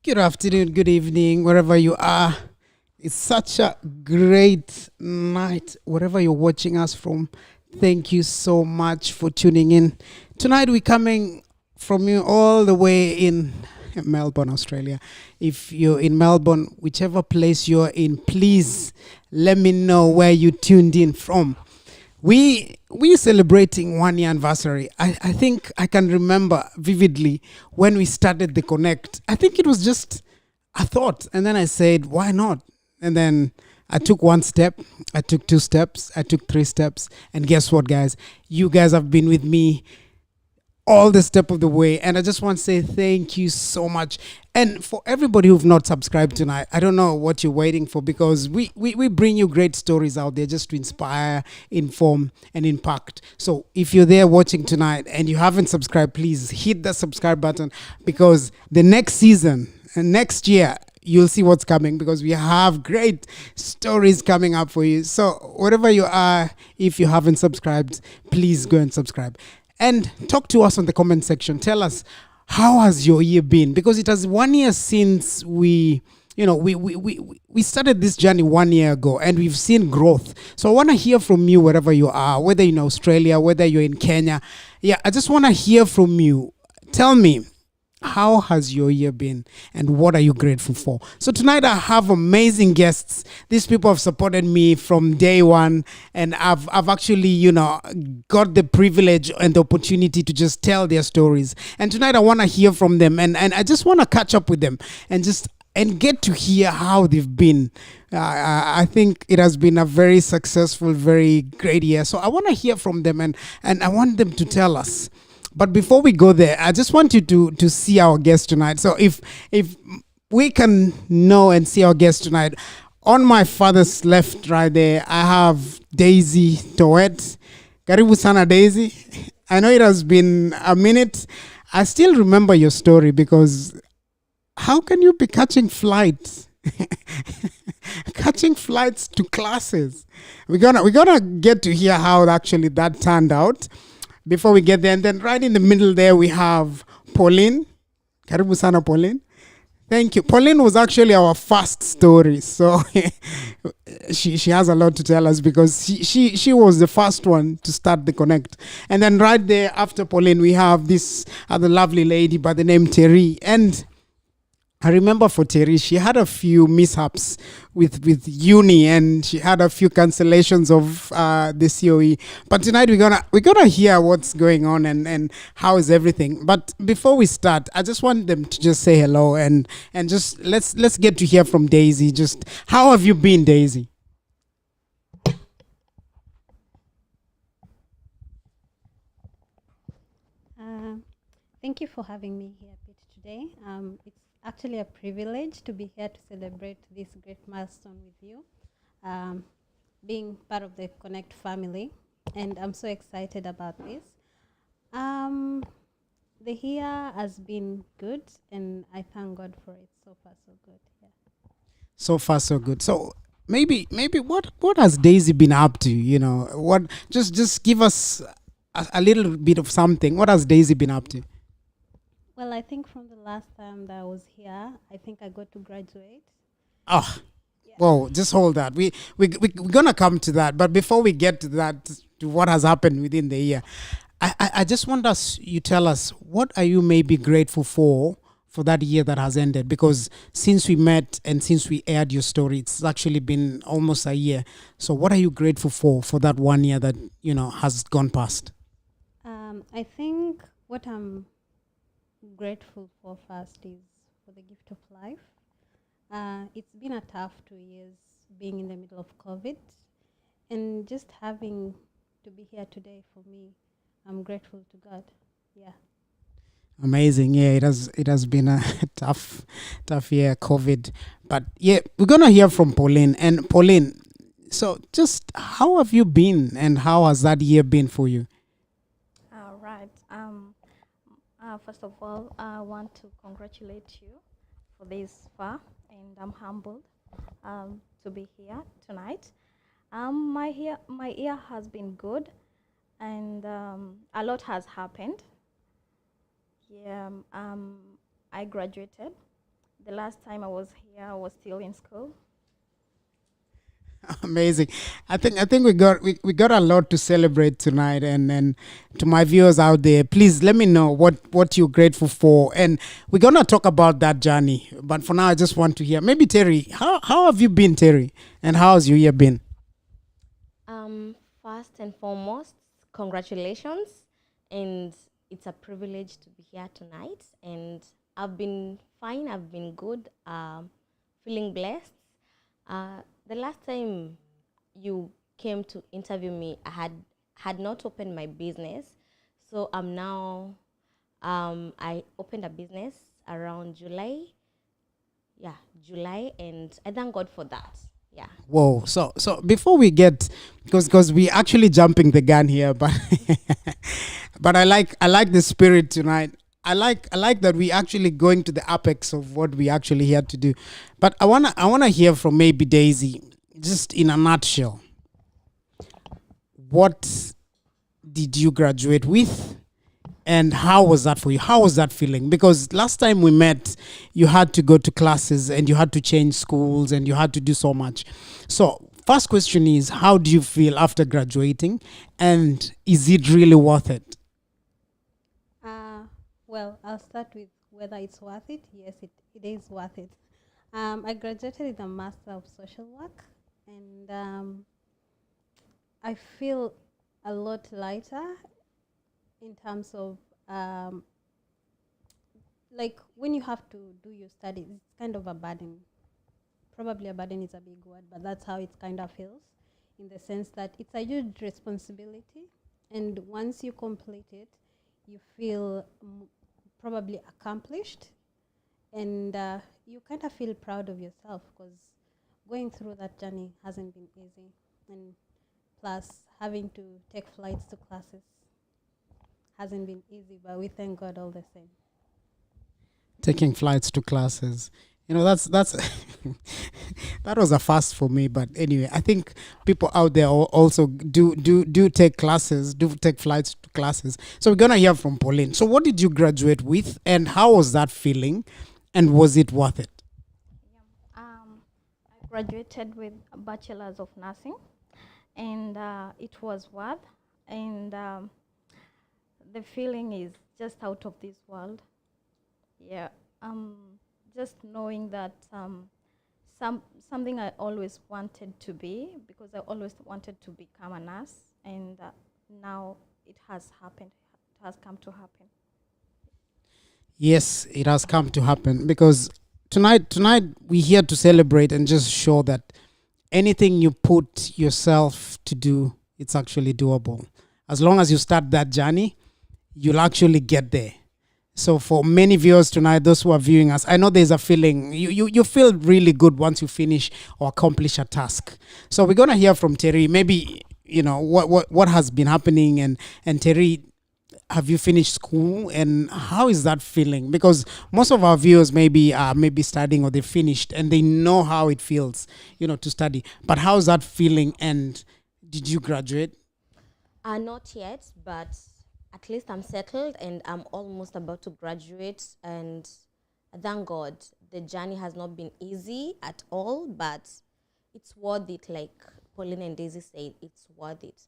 Good afternoon, good evening, wherever you are. It's such a great night, wherever you're watching us from. Thank you so much for tuning in. Tonight, we're coming from you all the way in Melbourne, Australia. If you're in Melbourne, whichever place you're in, please let me know where you tuned in from. We're celebrating 1 year anniversary. I think I can remember vividly when we started the Konect. I think it was just a thought, and then I said, why not? And then I took one step, I took two steps, I took three steps, and guess what, guys? You guys have been with me all the step of the way, and I just want to say thank you so much. And for everybody who've not subscribed tonight, I don't know what you're waiting for, because we bring you great stories out there just to inspire, inform, and impact. So if you're there watching tonight and you haven't subscribed, please hit the subscribe button, because the next season and next year you'll see what's coming, because we have great stories coming up for you. So wherever you are, if you haven't subscribed, please go and subscribe. And talk to us on the comment section. Tell us, how has your year been? Because it has 1 year since we started this journey 1 year ago, and we've seen growth. So I want to hear from you wherever you are, whether you're in Australia, whether you're in Kenya. Yeah, I just want to hear from you. Tell me, how has your year been, and what are you grateful for? So tonight I have amazing guests. These people have supported me from day one, and I've actually, got the privilege and the opportunity to just tell their stories. And tonight I want to hear from them, and I just want to catch up with them and get to hear how they've been. I think it has been a very successful, very great year. So I want to hear from them, and I want them to tell us. But before we go there, I just want you to see our guest tonight. So if we can know and see our guest tonight, on my father's left right there, I have Daisyjtowett. Karibu sana, Daisy. I know it has been a minute. I still remember your story, because how can you be catching flights? Catching flights to classes. We're gonna get to hear how actually that turned out. Before we get there, and then right in the middle there, we have Pauline. Karibu sana, Pauline. Thank you. Pauline was actually our first story, so she has a lot to tell us, because she was the first one to start the Konect. And then right there after Pauline, we have this other lovely lady by the name Terry. And I remember for Terry, she had a few mishaps with uni, and she had a few cancellations of the COE. But tonight we're gonna hear what's going on and how is everything. But before we start, I just want them to just say hello, and just let's get to hear from Daisy. Just how have you been, Daisy? Thank you for having me here, Pete, today. It's actually a privilege to be here to celebrate this great milestone with you, being part of the Konect family, and I'm so excited about this. The year has been good, and I thank God for it. So far, so good. Yeah. So far, so good. So maybe what has Daisy been up to? What? Just give us a little bit of something. What has Daisy been up to? Well, I think from the last time that I was here, I think I got to graduate. Oh, whoa, just hold that. We're going to come to that. But before we get to that, to what has happened within the year, I just want you tell us, what are you maybe grateful for that year that has ended? Because since we met and since we aired your story, it's actually been almost a year. So what are you grateful for that 1 year that, has gone past? I think what I'm grateful for first is for the gift of life. It's been a tough 2 years being in the middle of COVID, and just having to be here today, for me, I'm grateful to God. Yeah. Amazing. Yeah, it has been a tough year, COVID. But yeah, we're gonna hear from Pauline. And Pauline, so just how have you been, and how has that year been for you? All right. First of all, I want to congratulate you for this far, and I'm humbled to be here tonight. My year has been good, and a lot has happened. Yeah, I graduated the last time I was here, I was still in school. Amazing. I think we got a lot to celebrate tonight, and to my viewers out there, please let me know what you're grateful for, and we're gonna talk about that journey. But for now, I just want to hear maybe Terry. How have you been, Terry, and how's your year been? First and foremost, congratulations, and it's a privilege to be here tonight. And I've been fine. I've been good. Feeling blessed. The last time you came to interview me, I had not opened my business, so I'm now. I opened a business around July. Yeah, July, and I thank God for that. Yeah. Whoa. So before we get, because we actually jumping the gun here, but but I like the spirit tonight. I like that we actually going to the apex of what we actually here to do. But I wanna hear from maybe Daisy, just in a nutshell. What did you graduate with? And how was that for you? How was that feeling? Because last time we met, you had to go to classes and you had to change schools and you had to do so much. So, first question is, how do you feel after graduating? And is it really worth it? Well, I'll start with whether it's worth it. Yes, it is worth it. I graduated with a Master of Social Work, and I feel a lot lighter in terms of like when you have to do your studies, it's kind of a burden. Probably a burden is a big word, but that's how it kind of feels, in the sense that it's a huge responsibility, and once you complete it, you feel probably accomplished, and you kind of feel proud of yourself, because going through that journey hasn't been easy, and plus having to take flights to classes hasn't been easy, but we thank God all the same. Taking flights to classes. That's that was a first for me. But anyway, I think people out there also do take classes, do take flights to classes. So we're gonna hear from Pauline. So what did you graduate with, and how was that feeling, and was it worth it? I graduated with a bachelor's of nursing, and it was worth. And the feeling is just out of this world. Yeah. Just knowing that something I always wanted to be, because I always wanted to become a nurse, and now it has happened. It has come to happen. Yes, it has come to happen, because tonight we're here to celebrate and just show that anything you put yourself to do, it's actually doable. As long as you start that journey, you'll actually get there. So for many viewers tonight, those who are viewing us, I know there's a feeling, you feel really good once you finish or accomplish a task. So we're going to hear from Terry, maybe, what has been happening, and Terry, have you finished school, and how is that feeling? Because most of our viewers maybe are studying, or they finished and they know how it feels, to study. But how's that feeling, and did you graduate? Not yet, but at least I'm settled and I'm almost about to graduate, and thank God the journey has not been easy at all, but it's worth it. Like Pauline and Daisy said, it's worth it.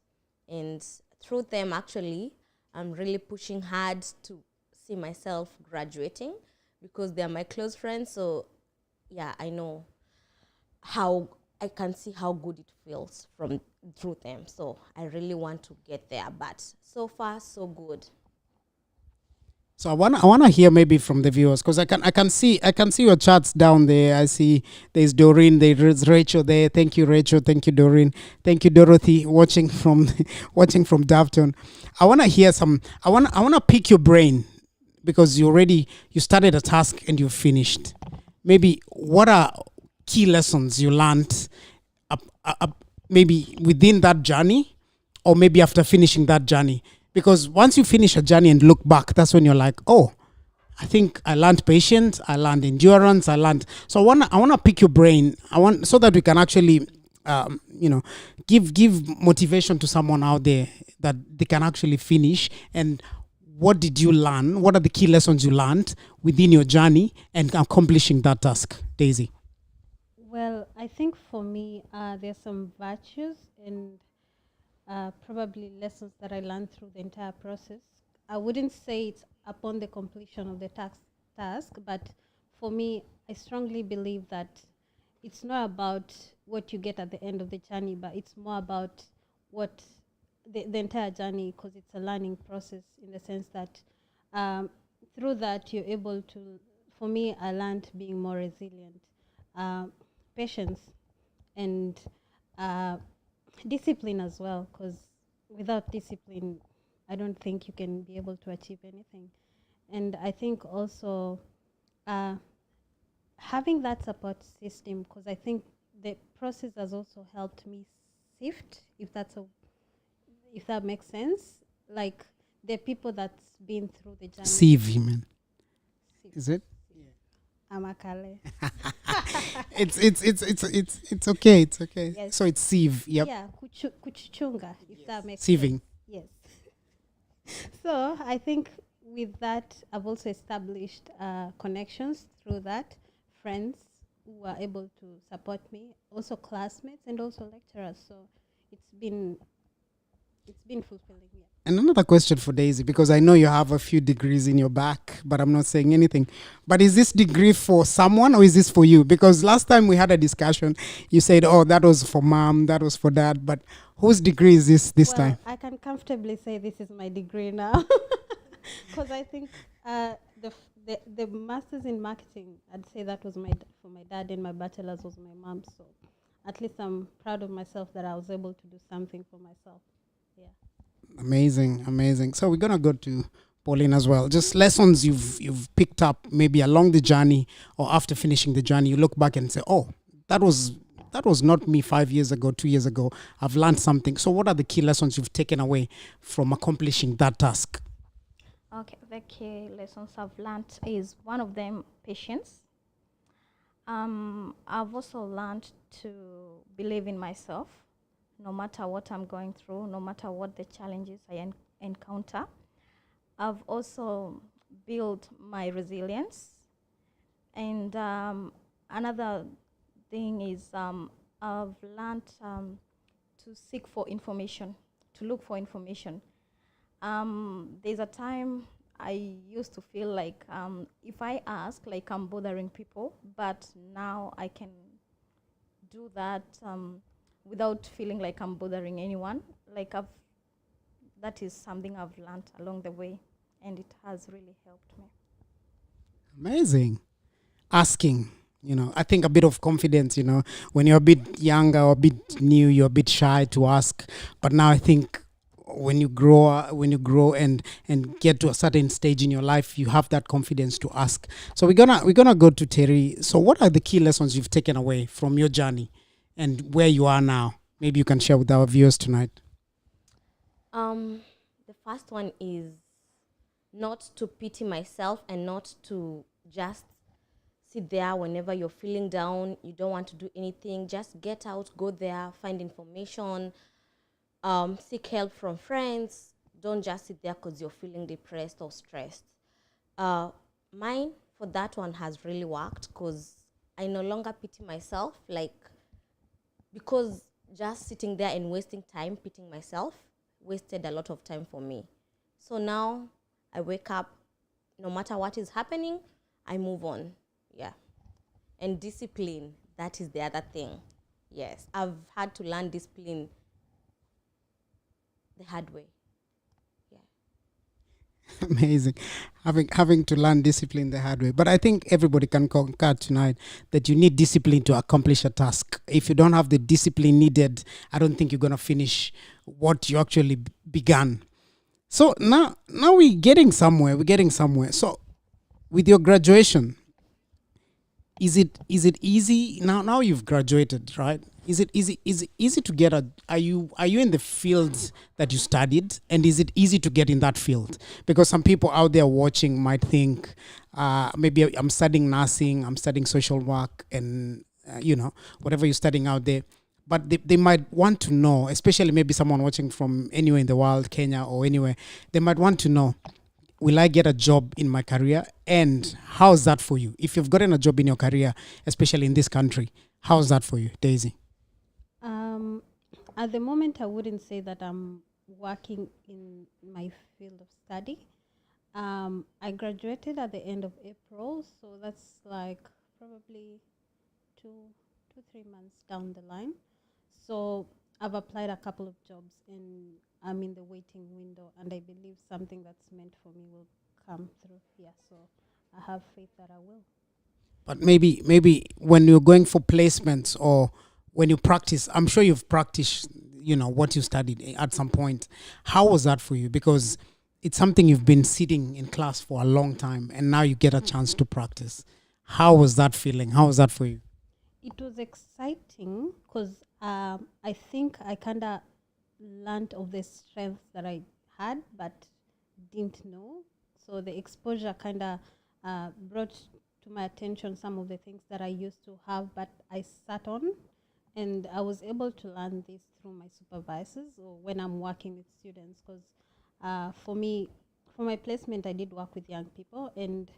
And through them, actually, I'm really pushing hard to see myself graduating, because they're my close friends. So yeah, I know how I can see how good it feels from through them. So I really want to get there, but so far so good. So I wanna hear maybe from the viewers, because I can see your chats down there. I see there's Doreen, there's Rachel there. Thank you, Rachel. Thank you, Doreen. Thank you, Dorothy, watching from watching from Dafton. I wanna hear some. I wanna pick your brain, because you started a task and you finished. Maybe what are key lessons you learned, maybe within that journey, or maybe after finishing that journey? Because once you finish a journey and look back, that's when you're like, oh, I think I learned patience, I learned endurance, I learned. So I wanna pick your brain. So that we can actually, give motivation to someone out there, that they can actually finish, and what did you learn? What are the key lessons you learned within your journey and accomplishing that task, Daisy? Well, I think for me, there's some virtues and probably lessons that I learned through the entire process. I wouldn't say it's upon the completion of the task, but for me, I strongly believe that it's not about what you get at the end of the journey, but it's more about what the entire journey, because it's a learning process in the sense that through that you're able to, for me, I learned being more resilient, patience, and discipline as well, because without discipline, I don't think you can be able to achieve anything. And I think also having that support system, because I think the process has also helped me sift, if that makes sense. Like the people that's been through the journey. Sieve, man. Is it? Amakale. It's okay. It's okay. Yes. So it's sieve. Yep. Yeah, kuchuchunga, if that makes Sieving. sense. Yes. So I think with that, I've also established connections through that, friends who are able to support me, also classmates and also lecturers. So it's been fulfilling. Yeah. And another question for Daisy, because I know you have a few degrees in your back, but I'm not saying anything. But is this degree for someone or is this for you? Because last time we had a discussion, you said, oh, that was for mom, that was for dad. But whose degree is this time? I can comfortably say this is my degree now. Because I think the master's in marketing, I'd say that was for my dad, and my bachelor's was my mom. So at least I'm proud of myself that I was able to do something for myself. Yeah. Amazing. So we're gonna go to Pauline as well. Just lessons you've picked up maybe along the journey or after finishing the journey. You look back and say, oh, that was not me 5 years ago, 2 years ago. I've learned something. So what are the key lessons you've taken away from accomplishing that task? Okay, the key lessons I've learned is one of them, patience. I've also learned to believe in myself, no matter what I'm going through, no matter what the challenges I encounter. I've also built my resilience. And another thing is I've learned to seek for information, to look for information. There's a time I used to feel like if I ask, like I'm bothering people, but now I can do that without feeling like I'm bothering anyone. Like that is something I've learned along the way, and it has really helped me. Amazing. Asking, I think a bit of confidence, when you're a bit younger or a bit new, you're a bit shy to ask. But now I think when you grow and get to a certain stage in your life, you have that confidence to ask. So we're gonna go to Terry. So what are the key lessons you've taken away from your journey and where you are now? Maybe you can share with our viewers tonight. The first one is not to pity myself and not to just sit there whenever you're feeling down, you don't want to do anything. Just get out, go there, find information, seek help from friends. Don't just sit there because you're feeling depressed or stressed. Mine, for that one, has really worked because I no longer pity myself, because just sitting there and wasting time pitying myself wasted a lot of time for me. So now I wake up, no matter what is happening, I move on. Yeah. And discipline, that is the other thing. Yes, I've had to learn discipline the hard way. Yeah. Amazing. Having to learn discipline the hard way. But I think everybody can concur tonight that you need discipline to accomplish a task. If you don't have the discipline needed, I don't think you're going to finish what you actually began. So now we're getting somewhere. So with your graduation, is it easy now you've graduated, right? Is it easy to get are you in the field that you studied, and is it easy to get in that field? Because some people out there watching might think maybe I'm studying nursing, I'm studying social work, and whatever you're studying out there, but they might want to know, especially maybe someone watching from anywhere in the world, Kenya or anywhere, they might want to know, will I get a job in my career? And how's that for you? If you've gotten a job in your career, especially in this country, how's that for you, Daisy? At the moment, I wouldn't say that I'm working in my field of study. I graduated at the end of April, so that's like probably two, 3 months down the line. So I've applied a couple of jobs and I'm in the waiting window, and I believe something that's meant for me will come through here. So I have faith that I will. But maybe when you're going for placements or when you practice, I'm sure you've practiced, what you studied at some point. How was that for you? Because it's something you've been sitting in class for a long time, and now you get a chance to practice. How was that feeling? How was that for you? It was exciting because I think I kind of learned of the strengths that I had but didn't know. So the exposure kind of brought to my attention some of the things that I used to have but I sat on, and I was able to learn this through my supervisors or when I'm working with students, because for me, for my placement, I did work with young people, and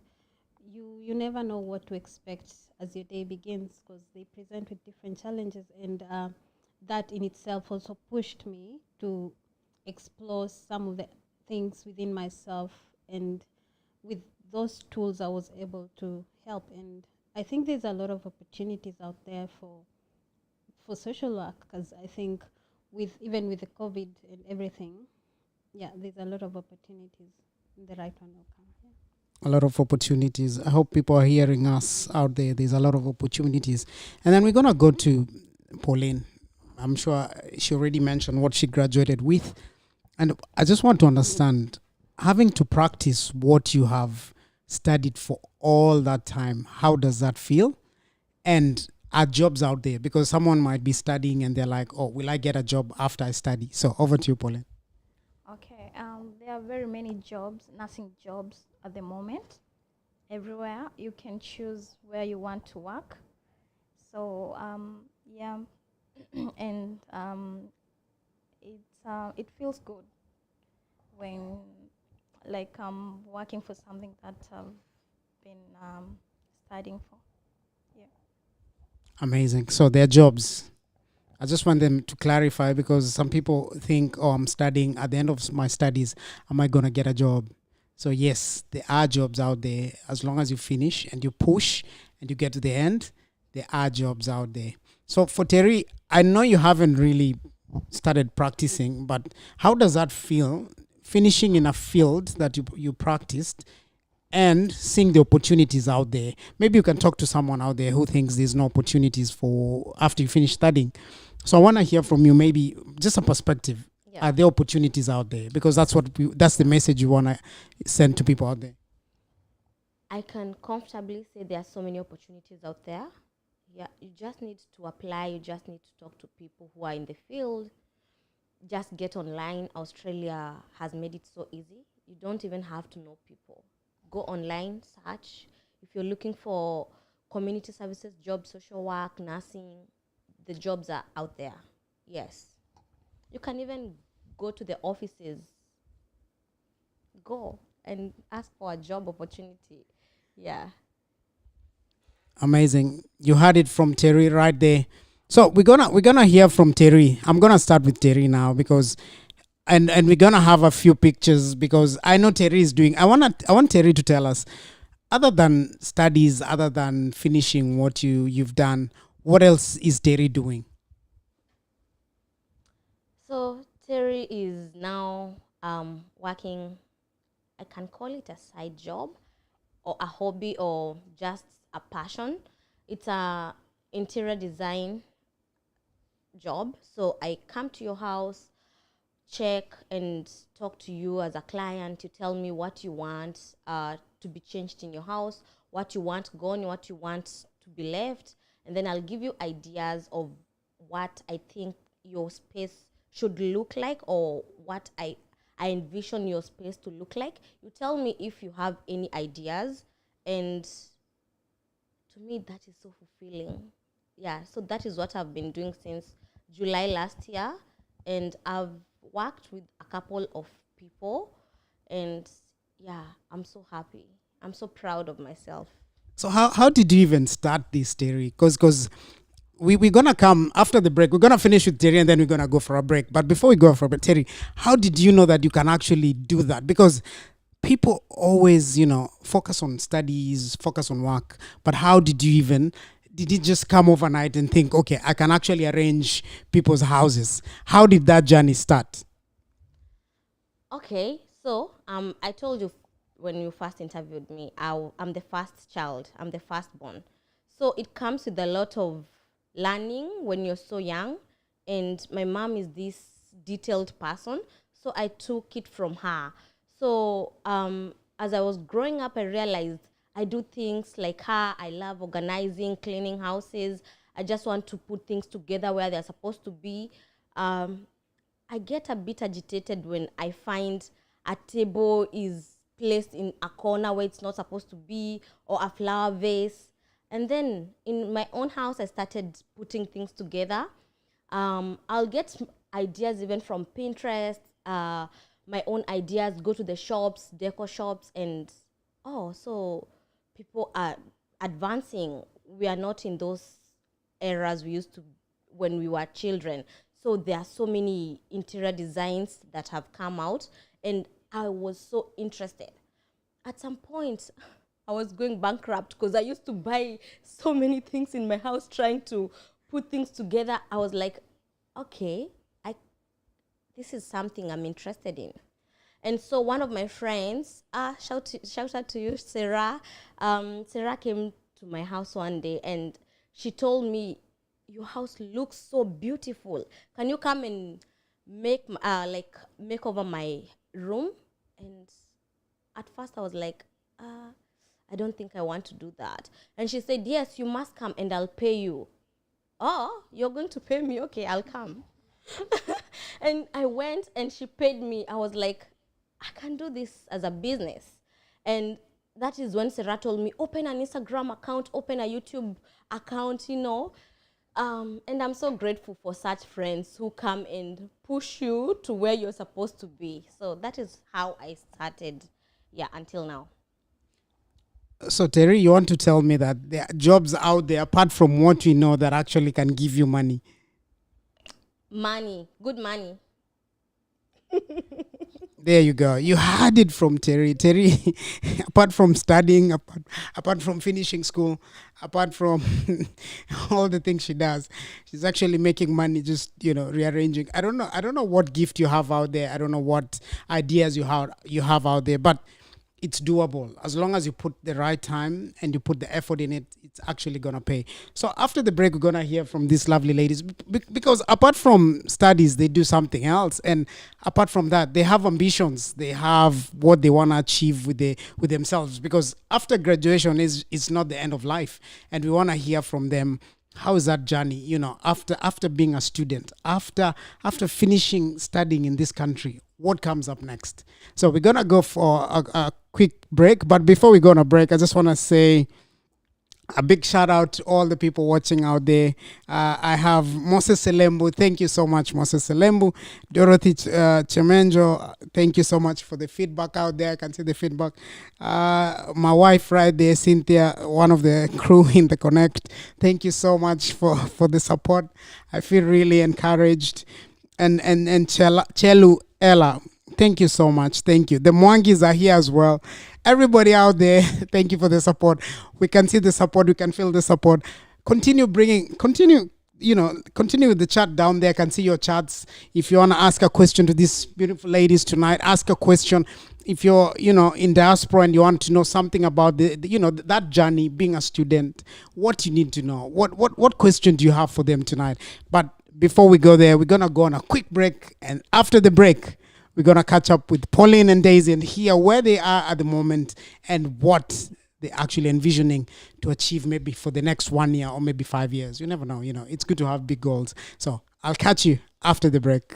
you never know what to expect as your day begins, because they present with different challenges, and that in itself also pushed me to explore some of the things within myself, and with those tools I was able to help. And I think there's a lot of opportunities out there for social work, because I think even with the COVID and everything, yeah, there's a lot of opportunities. The right one will come. Yeah. A lot of opportunities. I hope people are hearing us out there. There's a lot of opportunities. And then we're going to go to Pauline. I'm sure she already mentioned what she graduated with. And I just want to understand, having to practice what you have studied for all that time, how does that feel? And are jobs out there? Because someone might be studying and they're like, oh, will I get a job after I study? So over to you, Pauline. Okay, there are very many jobs, nursing jobs at the moment. Everywhere you can choose where you want to work. So yeah, and it feels good when I'm working for something that I've been studying for. Yeah. Amazing. So there are jobs. I just want them to clarify, because some people think, oh, I'm studying. At the end of my studies, am I going to get a job? So yes, there are jobs out there. As long as you finish and you push and you get to the end, there are jobs out there. So for Terry, I know you haven't really started practicing, but how does that feel, finishing in a field that you practiced and seeing the opportunities out there? Maybe you can talk to someone out there who thinks there's no opportunities for after you finish studying. So I want to hear from you, maybe just a perspective. Yeah. Are there opportunities out there? Because that's the message you want to send to people out there. I can comfortably say there are so many opportunities out there. Yeah, you just need to apply. You just need to talk to people who are in the field. Just get online. Australia has made it so easy. You don't even have to know people. Go online, search. If you're looking for community services, jobs, social work, nursing, the jobs are out there. Yes. You can even go to the offices. Go and ask for a job opportunity. Yeah. Amazing. You heard it from Terry right there. So we're gonna hear from Terry. I'm gonna start with Terry now, because and we're gonna have a few pictures, because I know Terry is doing. I want Terry to tell us, other than studies, other than finishing what you've done, what else is Terry doing? So Terry is now working, I can call it a side job or a hobby or just a passion. It's a interior design job. So I come to your house, check and talk to you as a client. You tell me what you want to be changed in your house, what you want gone, what you want to be left, and then I'll give you ideas of what I think your space should look like, or what I envision your space to look like. You tell me if you have any ideas, and to me that is so fulfilling. Yeah, so that is what I've been doing since July last year, and I've worked with a couple of people, and yeah, I'm so happy. I'm so proud of myself. So how did you even start this, Terry? Because we're gonna come after the break. We're gonna finish with Terry and then we're gonna go for a break. But before we go for a break, Terry, how did you know that you can actually do that? Because people always, focus on studies, focus on work. But how did you even? Did it just come overnight and think, okay, I can actually arrange people's houses? How did that journey start? Okay, so I told you when you first interviewed me, I'm the first child. I'm the firstborn. So it comes with a lot of learning when you're so young. And my mom is this detailed person, so I took it from her. So as I was growing up, I realized I do things like her. I love organizing, cleaning houses. I just want to put things together where they're supposed to be. Um, I get a bit agitated when I find a table is placed in a corner where it's not supposed to be, or a flower vase. And then in my own house, I started putting things together. I'll get ideas even from Pinterest, my own ideas, go to the shops, decor shops, and so people are advancing. We are not in those eras we used to when we were children. So there are so many interior designs that have come out, and I was so interested. At some point, I was going bankrupt because I used to buy so many things in my house trying to put things together. I was like, okay, I this is something I'm interested in. And so one of my friends, shout out to you, Sarah. Sarah came to my house one day and she told me, "Your house looks so beautiful. Can you come and make over my room?" And at first I was like, I don't think I want to do that. And she said, "Yes, you must come and I'll pay you." "Oh, you're going to pay me? Okay, I'll come." And I went and she paid me. I was like, I can do this as a business. And that is when Sarah told me, open an Instagram account, open a YouTube account. And I'm so grateful for such friends who come and push you to where you're supposed to be. So that is how I started, until now. So Terry, you want to tell me that there are jobs out there apart from what we know that actually can give you money? Money, good money. There you go. You had it from Terry. Terry, apart from studying, apart from finishing school, apart from all the things she does, she's actually making money just, rearranging. I don't know what gift you have out there. I don't know what ideas you have out there, but it's doable as long as you put the right time and you put the effort in it. It's actually gonna pay. So after the break, we're gonna hear from these lovely ladies because apart from studies, they do something else, and apart from that, they have ambitions. They have what they wanna achieve with themselves. Because after graduation is not the end of life, and we wanna hear from them. How is that journey, after being a student, after finishing studying in this country? What comes up next? So we're gonna go for a quick break. But before we go on a break, I just want to say a big shout out to all the people watching out there. I have Moses Selembu. Thank you so much, Moses Selembu. Dorothy Chemenjo. Thank you so much for the feedback out there. I can see the feedback. My wife right there, Cynthia, one of the crew in the Konect. Thank you so much for the support. I feel really encouraged. And Chelu Ella. Thank you so much. Thank you. The Mwangis are here as well. Everybody out there, thank you for the support. We can see the support. We can feel the support. Continue, continue with the chat down there. I can see your chats. If you want to ask a question to these beautiful ladies tonight, ask a question. If you're, in diaspora and you want to know something about that journey, being a student, what you need to know, what question do you have for them tonight? But before we go there, we're going to go on a quick break. And after the break, we're going to catch up with Pauline and Daisy and hear where they are at the moment and what they're actually envisioning to achieve maybe for the next 1 year or maybe 5 years. You never know. It's good to have big goals. So I'll catch you after the break.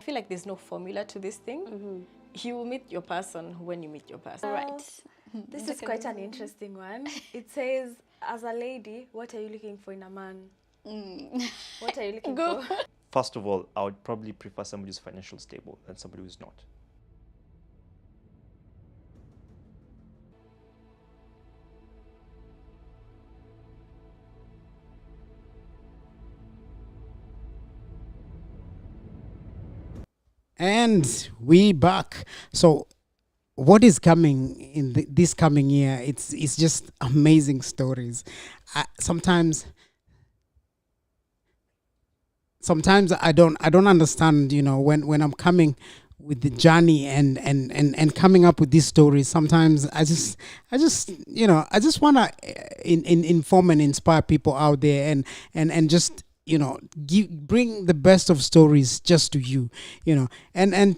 I feel like there's no formula to this thing. You will meet your person when you meet your person. Right. This is quite an interesting one. It says, as a lady, what are you looking for in a man? What are you looking for? First of all, I would probably prefer somebody who's financially stable than somebody who's not. And we back. So what is coming in this coming year? It's just amazing stories. Sometimes I don't understand, you know, when I'm coming with the journey and coming up with these stories. Sometimes I just you know, I just want to inform and inspire people out there and just, you know, bring the best of stories just to you, you know, and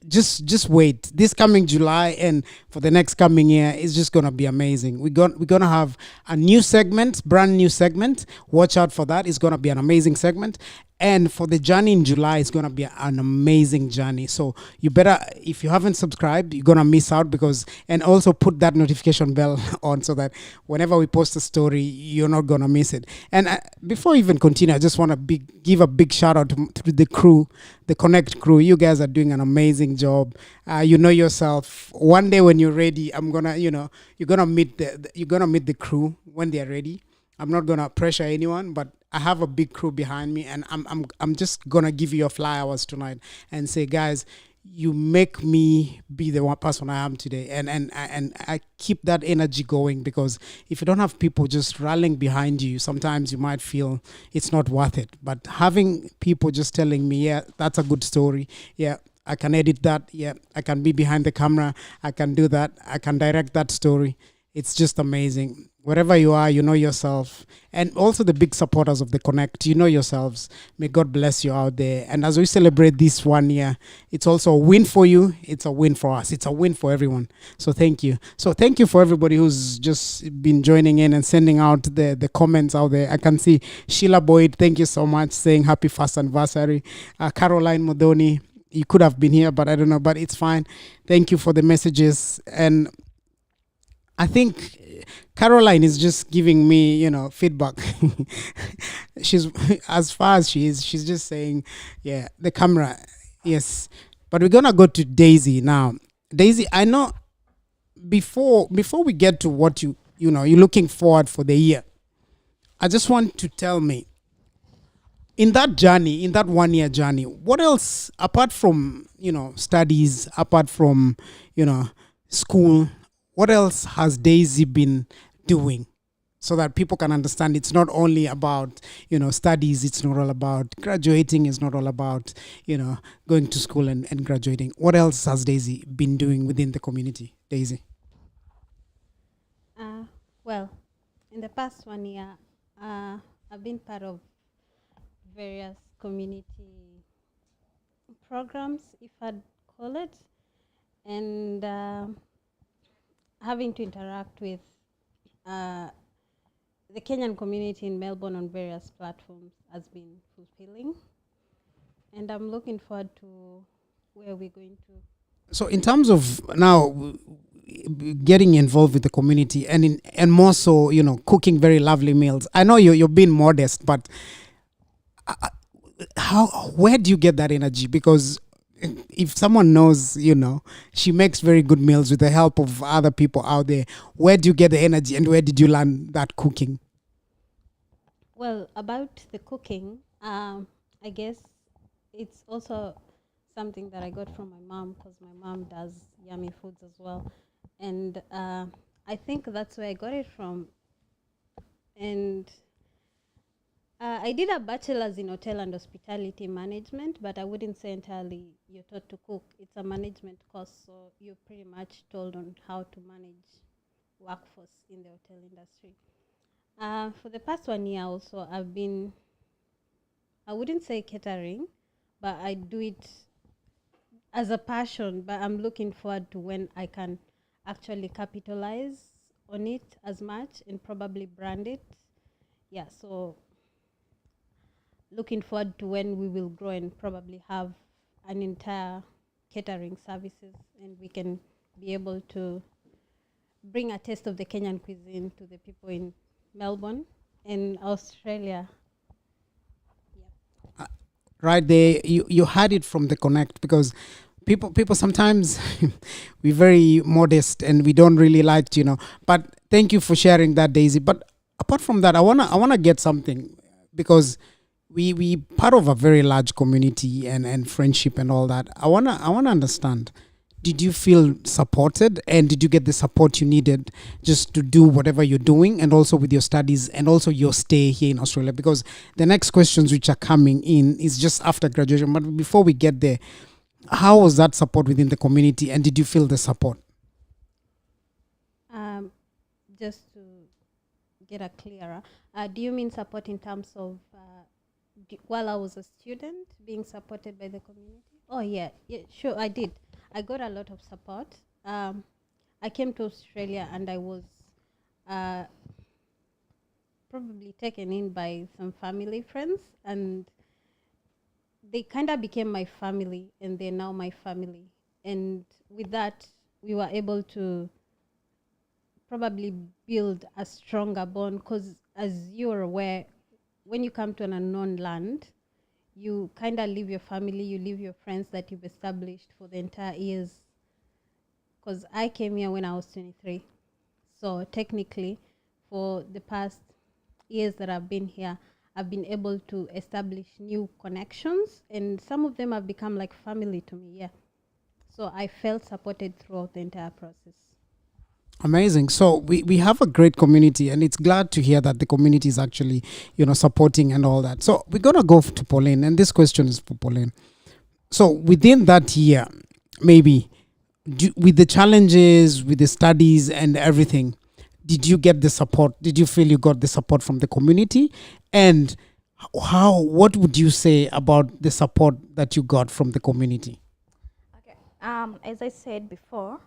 just wait. This coming July and for the next coming year is just gonna be amazing. We're gonna have a new segment, brand new segment. Watch out for that. It's gonna be an amazing segment. And for the journey in July, it's gonna be an amazing journey. So you better, if you haven't subscribed, you're gonna miss out, because, and also put that notification bell on so that whenever we post a story, you're not gonna miss it. And before I even continue, I just want to give a big shout out to the crew, the Konect crew. You guys are doing an amazing job. You know yourself. One day when you're ready, I'm gonna, you know, you're gonna meet the crew when they're ready. I'm not gonna pressure anyone, but I have a big crew behind me, and I'm just gonna give you your flowers tonight and say, guys, you make me be the one person I am today, and I keep that energy going, because if you don't have people just rallying behind you, sometimes you might feel it's not worth it. But having people just telling me, yeah, that's a good story, yeah, I can edit that, yeah, I can be behind the camera, I can do that, I can direct that story, it's just amazing. Wherever you are, you know yourself. And also the big supporters of the Konect, you know yourselves. May God bless you out there. And as we celebrate this 1 year, it's also a win for you. It's a win for us. It's a win for everyone. So thank you. So thank you for everybody who's just been joining in and sending out the comments out there. I can see Sheila Boyd, thank you so much, saying happy first anniversary. Caroline Modoni, you could have been here, but I don't know, but it's fine. Thank you for the messages. And I think Caroline is just giving me, you know, feedback. She's, as far as she is, she's just saying, yeah, the camera, yes. But we're gonna go to Daisy now. Daisy, I know before we get to what you know, you're looking forward for the year, I just want to tell me, in that journey, in that 1 year journey, what else apart from, you know, studies, apart from, you know, school, what else has Daisy been doing, so that people can understand it's not only about, you know, studies, it's not all about graduating, it's not all about, you know, going to school and graduating. What else has Daisy been doing within the community, Daisy? Well, in the past 1 year, I've been part of various community programs, if I'd call it, and having to interact with the Kenyan community in Melbourne on various platforms has been fulfilling, and I'm looking forward to where we're going to. So in terms of now getting involved with the community and more so, you know, cooking very lovely meals, I know you're being modest, but where do you get that energy? Because if someone knows, you know, she makes very good meals with the help of other people out there, where do you get the energy, and where did you learn that cooking? Well, about the cooking, I guess it's also something that I got from my mom, because my mom does yummy foods as well. And I think that's where I got it from. And I did a bachelor's in hotel and hospitality management, but I wouldn't say entirely you're taught to cook. It's a management course, so you're pretty much told on how to manage workforce in the hotel industry. For the past 1 year also, I've been, I wouldn't say catering, but I do it as a passion, but I'm looking forward to when I can actually capitalize on it as much and probably brand it. Yeah, so looking forward to when we will grow and probably have an entire catering services, and we can be able to bring a taste of the Kenyan cuisine to the people in Melbourne and Australia. Right there, you had it from the Konect, because people sometimes we're very modest and we don't really like to, but thank you for sharing that, Daisy. But apart from that, I wanna get something, because we part of a very large community and friendship and all that. I wanna understand, did you feel supported, and did you get the support you needed just to do whatever you're doing, and also with your studies and also your stay here in Australia? Because the next questions which are coming in is just after graduation. But before we get there, how was that support within the community, and did you feel the support? Just to get a clearer, do you mean support in terms of while I was a student being supported by the community? Oh yeah, sure, I did. I got a lot of support. I came to Australia and I was probably taken in by some family friends, and they kind of became my family, and they're now my family. And with that, we were able to probably build a stronger bond, because as you're aware, when you come to an unknown land, you kind of leave your family, you leave your friends that you've established for the entire years. Because I came here when I was 23. So technically, for the past years that I've been here, I've been able to establish new connections, and some of them have become like family to me, yeah. So I felt supported throughout the entire process. Amazing. So we have a great community, and it's glad to hear that the community is actually, supporting and all that. So we're going to go to Pauline, and this question is for Pauline. So within that year, maybe with the challenges, with the studies and everything, did you get the support? Did you feel you got the support from the community? And what would you say about the support that you got from the community? Okay. As I said before,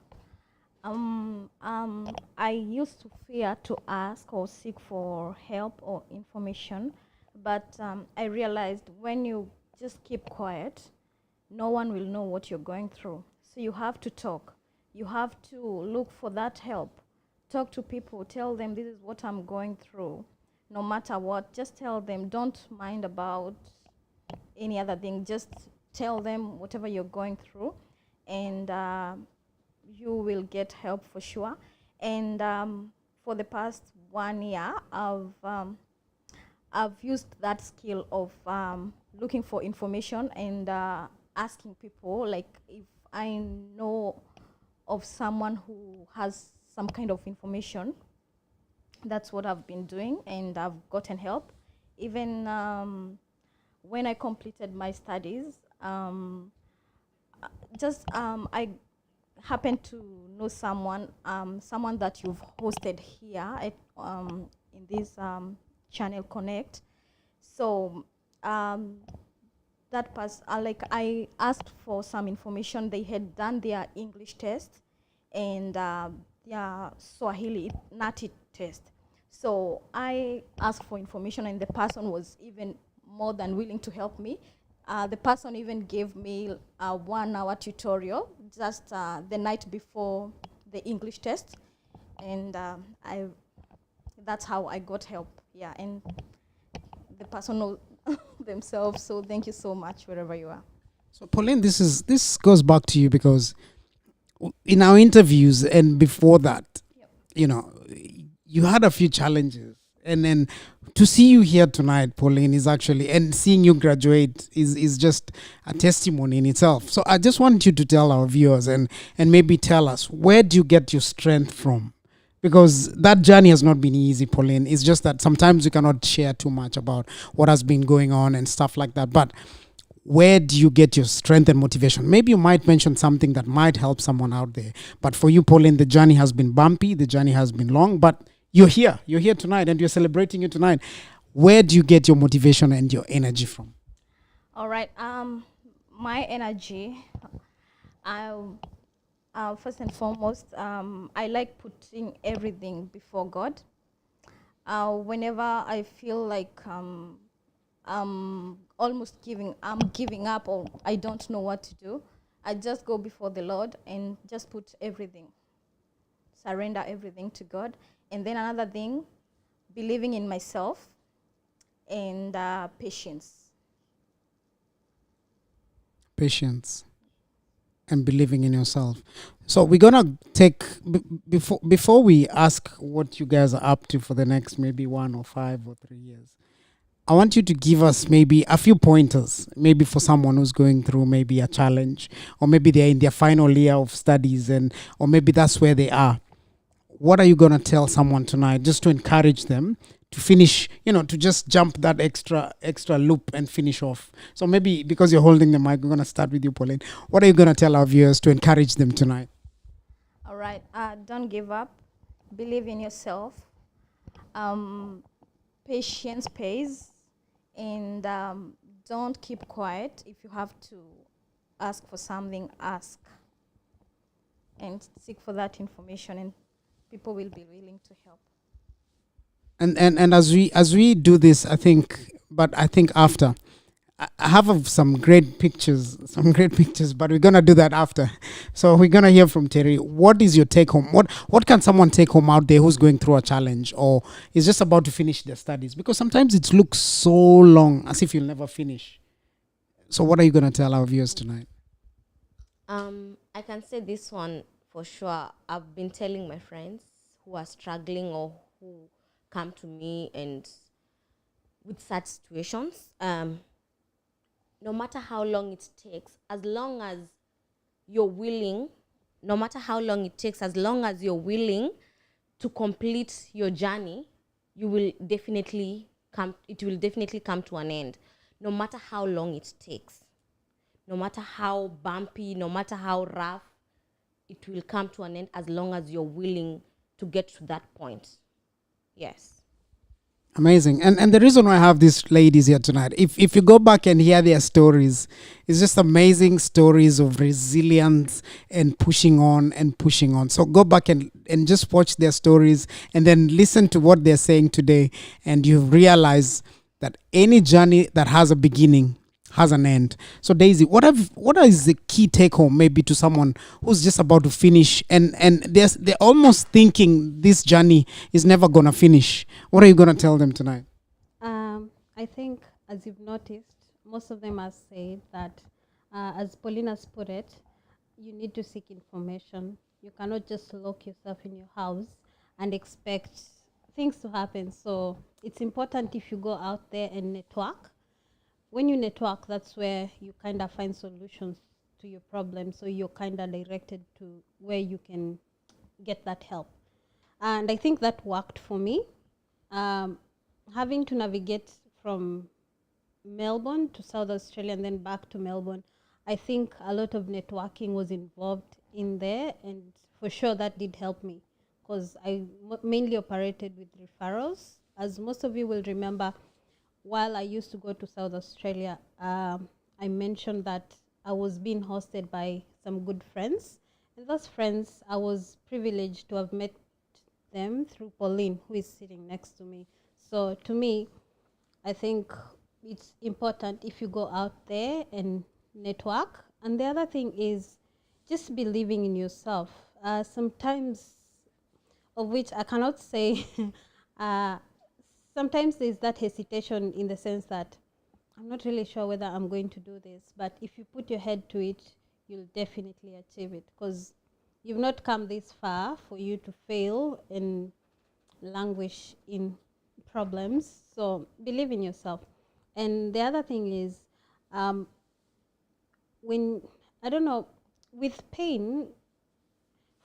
I used to fear to ask or seek for help or information, but I realized when you just keep quiet, no one will know what you're going through. So you have to talk. You have to look for that help. Talk to people. Tell them this is what I'm going through. No matter what, just tell them. Don't mind about any other thing. Just tell them whatever you're going through, and you will get help for sure. And for the past 1 year, I've used that skill of looking for information and asking people, like if I know of someone who has some kind of information. That's what I've been doing, and I've gotten help. Even when I completed my studies, I happened to know someone that you've hosted here at, in this channel Konect. So that person, I asked for some information. They had done their English test and their Swahili Nati test. So I asked for information, and the person was even more than willing to help me. The person even gave me a 1-hour tutorial just the night before the English test, and that's how I got help. Yeah, and the person knows themselves. So thank you so much, wherever you are. So Pauline, this goes back to you, because in our interviews and before that, you had a few challenges, and then to see you here tonight, Pauline, is actually, and seeing you graduate is just a testimony in itself. So I just want you to tell our viewers and maybe tell us, where do you get your strength from? Because that journey has not been easy, Pauline. It's just that sometimes you cannot share too much about what has been going on and stuff like that. But where do you get your strength and motivation? Maybe you might mention something that might help someone out there. But for you, Pauline, the journey has been bumpy. The journey has been long. But you're here. You're here tonight, and you're celebrating you tonight. Where do you get your motivation and your energy from? All right. My energy, first and foremost, I like putting everything before God. Whenever I feel like I'm giving up, or I don't know what to do, I just go before the Lord and just put everything, surrender everything to God. And then another thing, believing in myself and patience. Patience and believing in yourself. So we're gonna take before we ask what you guys are up to for the next maybe 1 or 5 or 3 years. I want you to give us maybe a few pointers, maybe for someone who's going through maybe a challenge, or maybe they're in their final year of studies, or maybe that's where they are. What are you going to tell someone tonight just to encourage them to finish, to just jump that extra loop and finish off? So maybe because you're holding the mic, we're going to start with you, Pauline. What are you going to tell our viewers to encourage them tonight? All right, don't give up. Believe in yourself. Patience pays. And don't keep quiet. If you have to ask for something, ask. And seek for that information, and people will be willing to help. And as we do this, I think after, I have some great pictures, but we're gonna do that after. So we're gonna hear from Terry. What is your take home? What can someone take home out there who's going through a challenge or is just about to finish their studies? Because sometimes it looks so long, as if you'll never finish. So what are you gonna tell our viewers tonight? I can say this one for sure. I've been telling my friends who are struggling or who come to me and with such situations, no matter how long it takes, as long as you're willing, no matter how long it takes, as long as you're willing to complete your journey, it will definitely come to an end, no matter how long it takes. No matter how bumpy, no matter how rough, it will come to an end as long as you're willing to get to that point. Yes. Amazing. And the reason why I have these ladies here tonight, if you go back and hear their stories, it's just amazing stories of resilience and pushing on and pushing on. So go back and just watch their stories and then listen to what they're saying today. And you realize that any journey that has a beginning has an end. So Daisy, what is the key take home maybe to someone who's just about to finish and they're almost thinking this journey is never gonna finish? What are you gonna tell them tonight? I think, as you've noticed, most of them have said that, as Pauline has put it, you need to seek information. You cannot just lock yourself in your house and expect things to happen. So it's important if you go out there and network. When you network, that's where you kind of find solutions to your problem. So you're kind of directed to where you can get that help. And I think that worked for me. Having to navigate from Melbourne to South Australia and then back to Melbourne, I think a lot of networking was involved in there. And for sure that did help me because I mainly operated with referrals. As most of you will remember, while I used to go to South Australia, I mentioned that I was being hosted by some good friends. And those friends, I was privileged to have met them through Pauline, who is sitting next to me. So to me, I think it's important if you go out there and network. And the other thing is just believing in yourself. Sometimes, of which I cannot say, sometimes there's that hesitation in the sense that I'm not really sure whether I'm going to do this, but if you put your head to it, you'll definitely achieve it because you've not come this far for you to fail and languish in problems. So believe in yourself. And the other thing is, when, I don't know, with pain,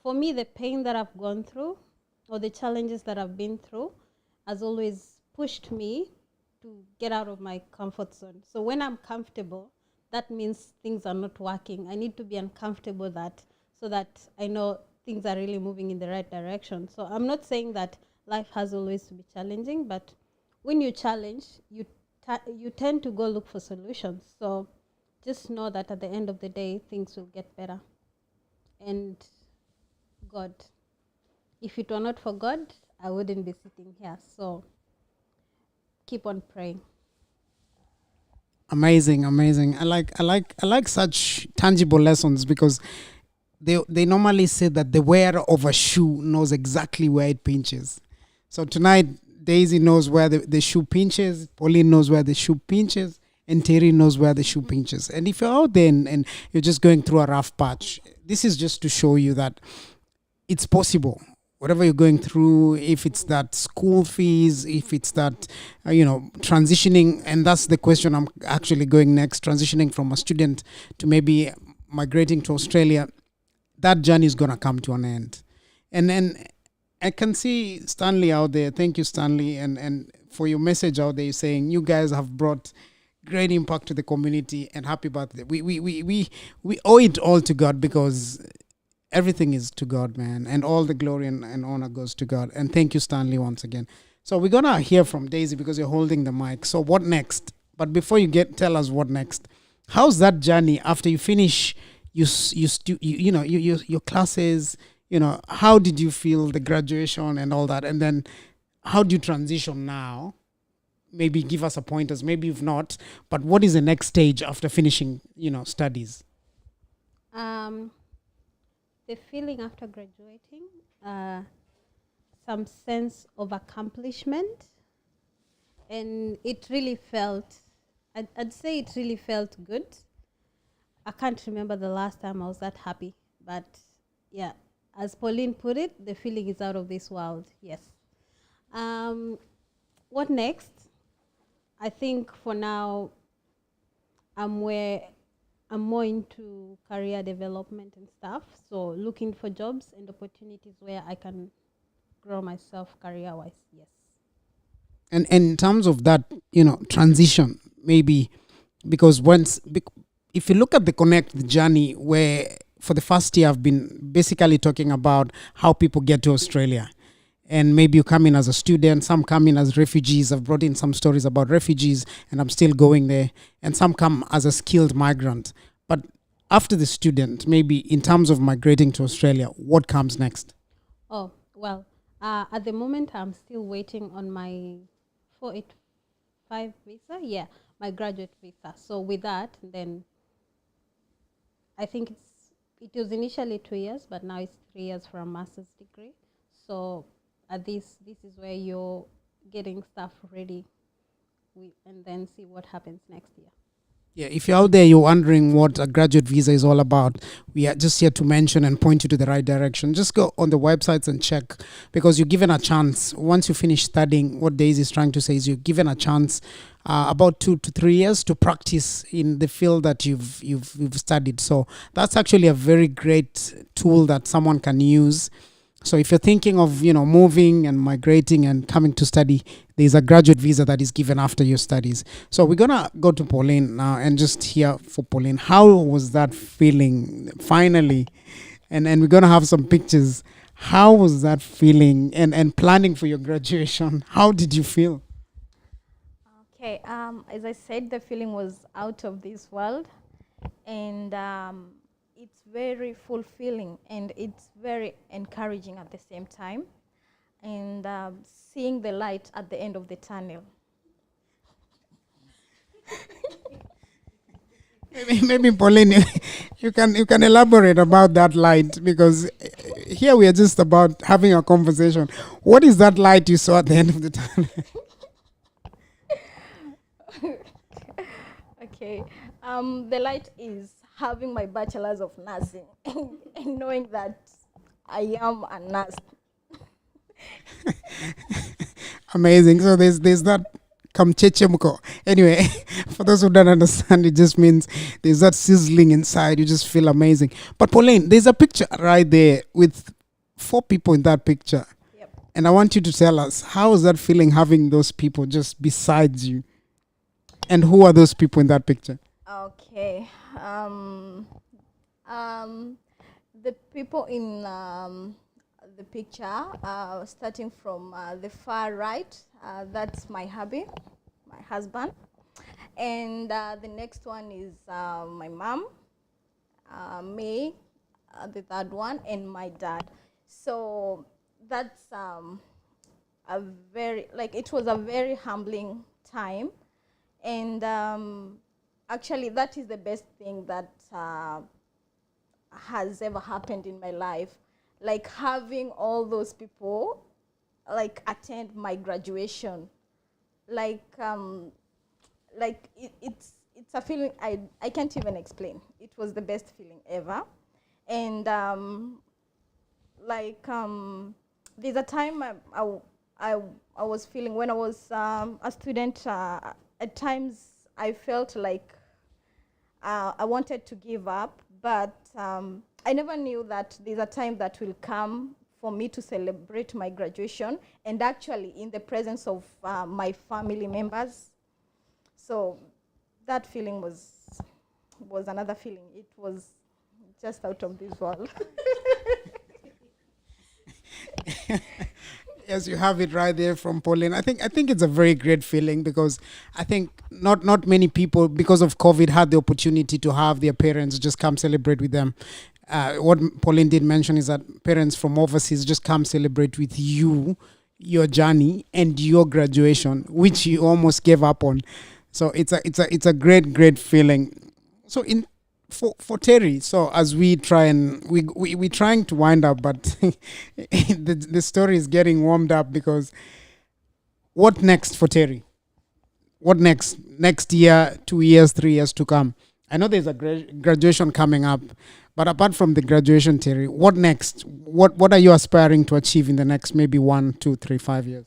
for me, the pain that I've gone through or the challenges that I've been through has always pushed me to get out of my comfort zone. So when I'm comfortable, that means things are not working. I need to be uncomfortable so that I know things are really moving in the right direction. So I'm not saying that life has always to be challenging, but when you challenge, you tend to go look for solutions. So just know that at the end of the day, things will get better. And God, if it were not for God, I wouldn't be sitting here. So keep on praying. Amazing, amazing. I like such tangible lessons because they normally say that the wearer of a shoe knows exactly where it pinches. So tonight, Daisy knows where the shoe pinches, Pauline knows where the shoe pinches, and Terry knows where the shoe pinches. And if you're out there and you're just going through a rough patch, this is just to show you that it's possible. Whatever you're going through, if it's that school fees, if it's that, transitioning, and that's the question I'm actually going next, transitioning from a student to maybe migrating to Australia, that journey is going to come to an end. And then I can see Stanley out there. Thank you, Stanley, and for your message out there saying you guys have brought great impact to the community, and happy birthday. We owe it all to God, because everything is to God, man, and all the glory and honor goes to God. And thank you, Stanley, once again. So we're gonna hear from Daisy because you're holding the mic. So what next? But before you tell us what next, how's that journey after you finish your classes? How did you feel the graduation and all that, and then how do you transition now? Maybe give us a pointers. Maybe you've not, but what is the next stage after finishing, studies? The feeling after graduating, some sense of accomplishment, and it really felt, I'd say it really felt good. I can't remember the last time I was that happy, but yeah, as Pauline put it, the feeling is out of this world. Yes. What next? I think for now, I'm more into career development and stuff. So looking for jobs and opportunities where I can grow myself career-wise. Yes. And in terms of that, transition, maybe, because if you look at the Konect journey, where for the first year I've been basically talking about how people get to Australia. And maybe you come in as a student, some come in as refugees. I've brought in some stories about refugees, and I'm still going there. And some come as a skilled migrant. But after the student, maybe in terms of migrating to Australia, what comes next? Oh, well, at the moment, I'm still waiting on my 485 visa. Yeah, my graduate visa. So with that, then I think it was initially 2 years, but now it's 3 years for a master's degree. So this is where you're getting stuff ready, and then see what happens next year. Yeah, if you're out there, you're wondering what a graduate visa is all about, we are just here to mention and point you to the right direction. Just go on the websites and check, because you're given a chance. Once you finish studying, what Daisy is trying to say is you're given a chance about 2 to 3 years to practice in the field that you've studied. So that's actually a very great tool that someone can use. So if you're thinking of, moving and migrating and coming to study, there's a graduate visa that is given after your studies. So we're going to go to Pauline now and just hear for Pauline. How was that feeling finally? And we're going to have some pictures. How was that feeling and planning for your graduation? How did you feel? Okay, as I said, the feeling was out of this world, and it's very fulfilling and it's very encouraging at the same time, and seeing the light at the end of the tunnel. Maybe Pauline, you can elaborate about that light, because here we are just about having a conversation. What is that light you saw at the end of the tunnel? Okay, the light is having my bachelor's of nursing and knowing that I am a nurse. Amazing. So there's that kamchechemko. Anyway, for those who don't understand, it just means there's that sizzling inside. You just feel amazing. But Pauline, there's a picture right there with 4 people in that picture. Yep. And I want you to tell us, how is that feeling having those people just besides you? And who are those people in that picture? Okay. The people in the picture, starting from the far right, that's my hubby, my husband. And the next one is my mom, me, the third one, and my dad. So that's a very, it was a very humbling time. And actually, that is the best thing that has ever happened in my life. Like having all those people like attend my graduation. It's a feeling I can't even explain. It was the best feeling ever. And there's a time I was feeling when I was a student, at times I felt like I wanted to give up, but I never knew that there's a time that will come for me to celebrate my graduation, and actually in the presence of my family members. So that feeling was another feeling. It was just out of this world. Yes, you have it right there from Pauline. I think it's a very great feeling, because I think not many people, because of COVID, had the opportunity to have their parents just come celebrate with them. What Pauline did mention is that parents from overseas just come celebrate with you, your journey and your graduation, which you almost gave up on. So it's a great feeling. So for Terry, so as we try and we trying to wind up, but the story is getting warmed up, because what next for Terry? What next year, 2 years, 3 years to come? I know there's a graduation coming up, but apart from the graduation, Terry, what next? What are you aspiring to achieve in the next maybe 1, 2, 3, 5 years?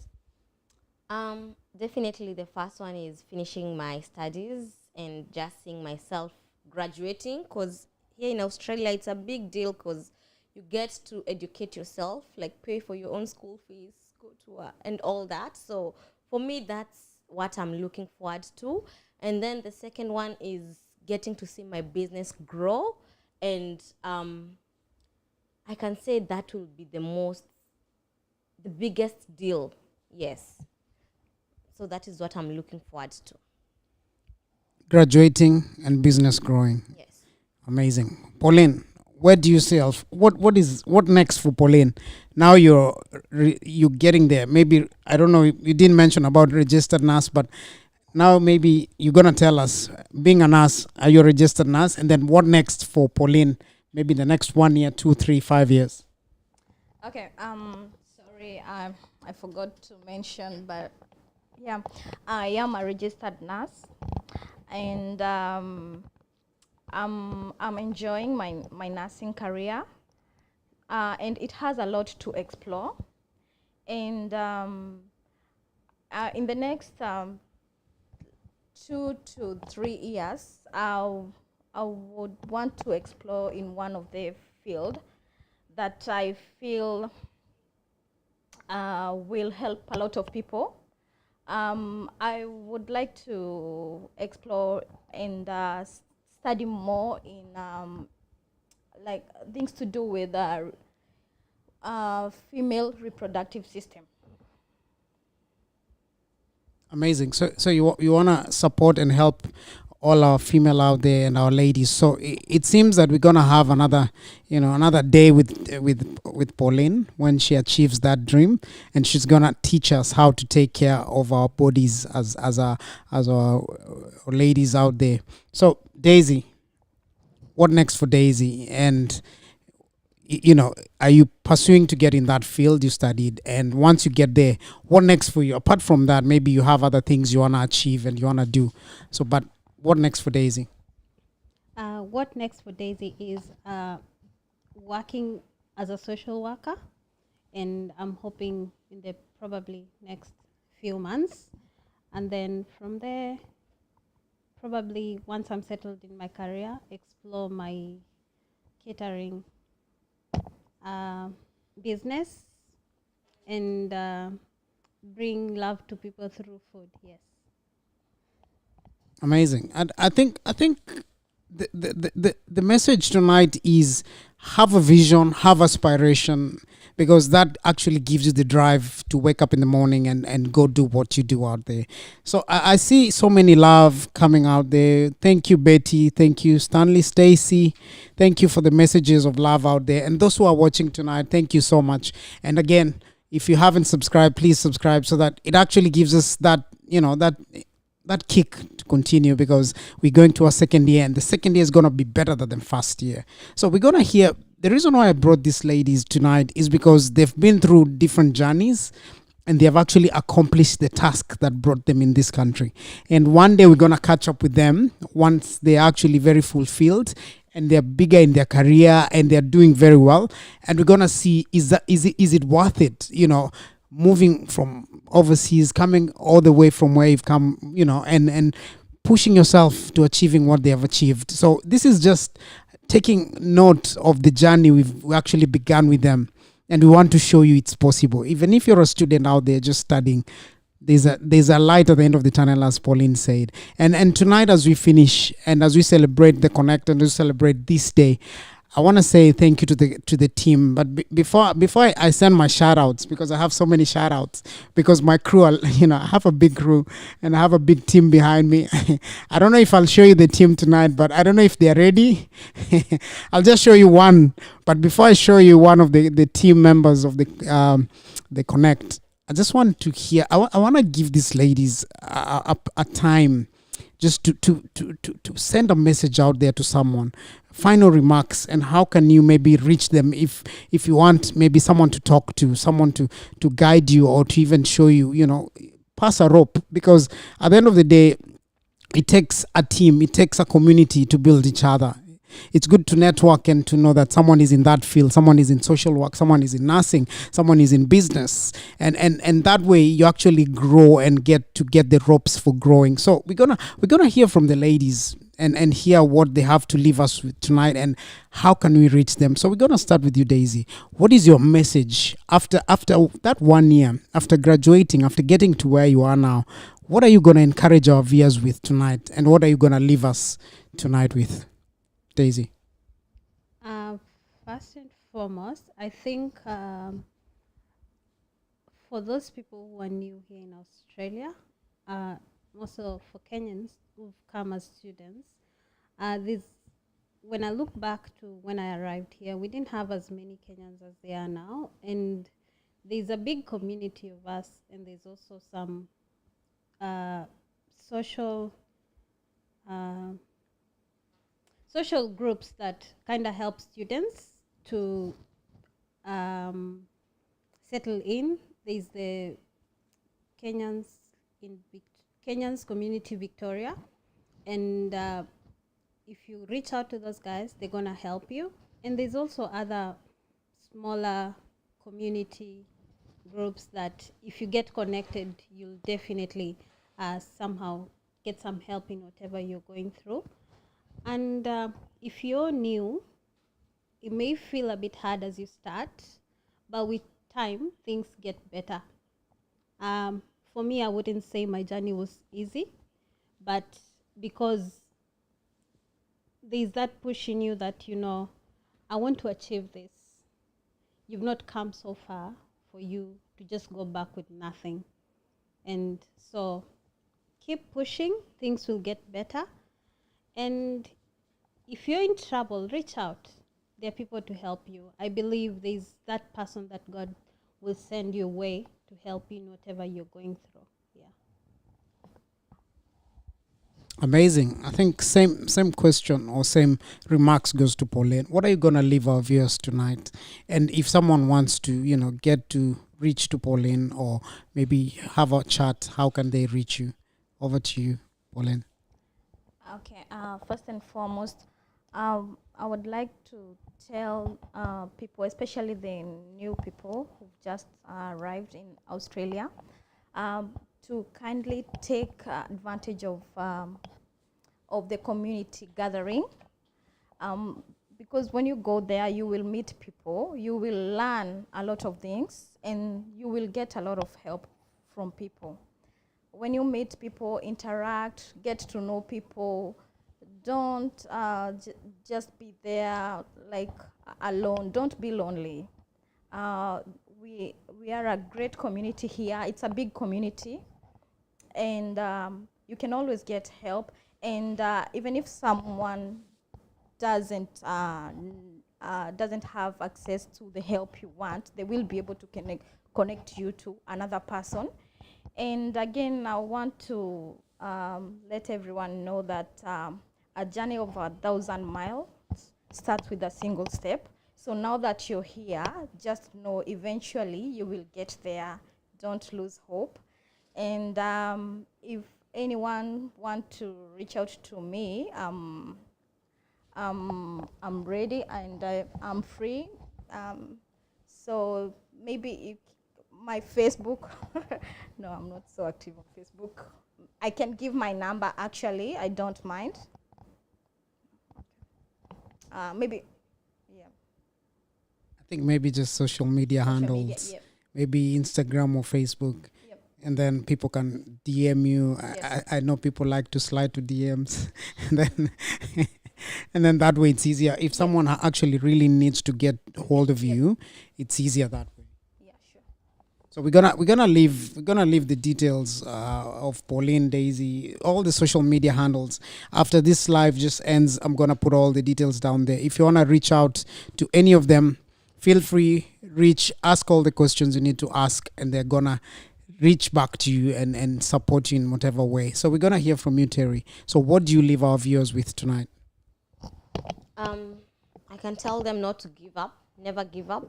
Definitely the first one is finishing my studies and just seeing myself graduating, because here in Australia it's a big deal, because you get to educate yourself, like pay for your own school fees, go to and all that. So for me, that's what I'm looking forward to. And then the second one is getting to see my business grow, and I can say that will be the biggest deal. Yes. So that is what I'm looking forward to. Graduating and business growing. Yes. Amazing. Pauline, where do you see what next for Pauline? Now you're getting there. Maybe, I don't know, you didn't mention about registered nurse, but now maybe you're going to tell us, being a nurse, are you a registered nurse? And then what next for Pauline? Maybe the next 1 year, 2, 3, 5 years. Okay. Sorry, I forgot to mention, but yeah, I am a registered nurse, and I'm enjoying my nursing career, and it has a lot to explore. And in the next 2 to 3 years, I would want to explore in one of the field that I feel will help a lot of people. I would like to explore and study more in like things to do with female reproductive system. Amazing. So you want to support and help all our female out there and our ladies. So it seems that we're gonna have another day with Pauline when she achieves that dream, and she's gonna teach us how to take care of our bodies as our ladies out there. So Daisy, what next for Daisy? And are you pursuing to get in that field you studied? And once you get there, what next for you? Apart from that, maybe you have other things you want to achieve and you want to do. So, but what next for Daisy? What next for Daisy is working as a social worker, and I'm hoping in the probably next few months. And then from there, probably once I'm settled in my career, explore my catering business and bring love to people through food. Yes. Amazing. And I think the message tonight is have a vision, have aspiration, because that actually gives you the drive to wake up in the morning and go do what you do out there. So I see so many love coming out there. Thank you, Betty. Thank you, Stanley, Stacy. Thank you for the messages of love out there. And those who are watching tonight, thank you so much. And again, if you haven't subscribed, please subscribe, so that it actually gives us that, that kick to continue because we're going to our second year, and the second year is going to be better than the first year. So we're going to hear, the reason why I brought these ladies tonight is because they've been through different journeys, and they have actually accomplished the task that brought them in this country. And one day we're going to catch up with them once they're actually very fulfilled and they're bigger in their career and they're doing very well. And we're going to see, is it worth it, moving from overseas, coming all the way from where you've come, and pushing yourself to achieving what they have achieved. So this is just taking note of the journey we actually began with them. And we want to show you it's possible. Even if you're a student out there just studying, there's a light at the end of the tunnel, as Pauline said. And tonight, as we finish and as we celebrate the Konect and we celebrate this day, I want to say thank you to the team. But before I send my shout outs, because I have so many shout outs, because my crew, I have a big crew and I have a big team behind me. I don't know if I'll show you the team tonight, but I don't know if they're ready. I'll just show you one. But before I show you one of the team members of the Konect, I just want to hear, I want to give these ladies a time just to send a message out there to someone. Final remarks, and how can you maybe reach them if you want maybe someone to talk to, someone to guide you, or to even show you, pass a rope, because at the end of the day, it takes a team, it takes a community to build each other. It's good to network and to know that someone is in that field, someone is in social work, someone is in nursing, someone is in business, and that way you actually grow and get the ropes for growing. So we're gonna hear from the ladies and hear what they have to leave us with tonight, and how can we reach them. So we're gonna start with you, Daisy. What is your message after that 1 year, after graduating, after getting to where you are now? What are you gonna encourage our viewers with tonight, and what are you gonna leave us tonight with, Daisy? First and foremost, I think for those people who are new here in Australia, also for Kenyans who've come as students, when I look back to when I arrived here, we didn't have as many Kenyans as there are now, and there's a big community of us, and there's also some social groups that kind of help students to settle in. There's the Kenyans Community Victoria, and if you reach out to those guys, they're gonna help you. And there's also other smaller community groups that if you get connected, you'll definitely somehow get some help in whatever you're going through. And if you're new, it may feel a bit hard as you start, but with time, things get better. For me, I wouldn't say my journey was easy, but because there's that push in you that, I want to achieve this. You've not come so far for you to just go back with nothing. And so keep pushing, things will get better. And if you're in trouble, reach out. There are people to help you. I believe there's that person that God will send your way to help you in whatever you're going through. Yeah. Amazing. I think same question or same remarks goes to Pauline. What are you gonna leave our viewers tonight? And if someone wants to, get to reach to Pauline or maybe have a chat, how can they reach you? Over to you, Pauline. Okay, first and foremost, I would like to tell people, especially the new people who've just arrived in Australia, to kindly take advantage of the community gathering, because when you go there, you will meet people, you will learn a lot of things, and you will get a lot of help from people. When you meet people, interact, get to know people, don't just be there like alone. Don't be lonely. We are a great community here. It's a big community, and you can always get help. And even if someone doesn't have access to the help you want, they will be able to connect you to another person. And again, I want to let everyone know that a journey of 1,000 miles starts with a single step. So now that you're here, just know eventually you will get there. Don't lose hope. And if anyone want to reach out to me, I'm ready and I'm free. So maybe if my Facebook, no, I'm not so active on Facebook. I can give my number actually, I don't mind. Maybe, yeah. I think maybe just social media handles, media, yep. maybe Instagram or Facebook. Yep. And then people can DM you. Yes. I know people like to slide to DMs, and then and then that way it's easier. If someone actually really needs to get hold of you, it's easier that way. Yeah, sure. So we're gonna leave the details of Pauline, Daisy, all the social media handles. After this live just ends, I'm gonna put all the details down there. If you wanna reach out to any of them, feel free. Ask all the questions you need to ask, and they're gonna reach back to you and support you in whatever way. So we're gonna hear from you, Terry. So what do you leave our viewers with tonight? I can tell them not to give up, never give up,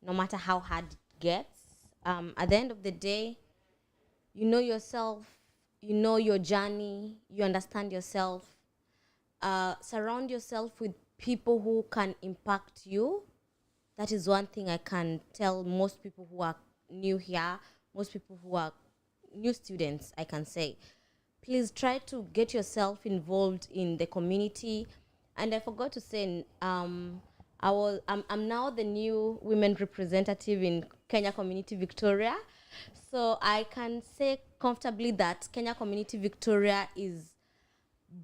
no matter how hard it gets. At the end of the day, you know yourself, you know your journey, you understand yourself. Surround yourself with people who can impact you. That is one thing I can tell most people who are new here, most people who are new students, I can say. Please try to get yourself involved in the community. And I forgot to say, I'm now the new women representative in Kenya Community Victoria. So I can say comfortably that Kenya Community Victoria is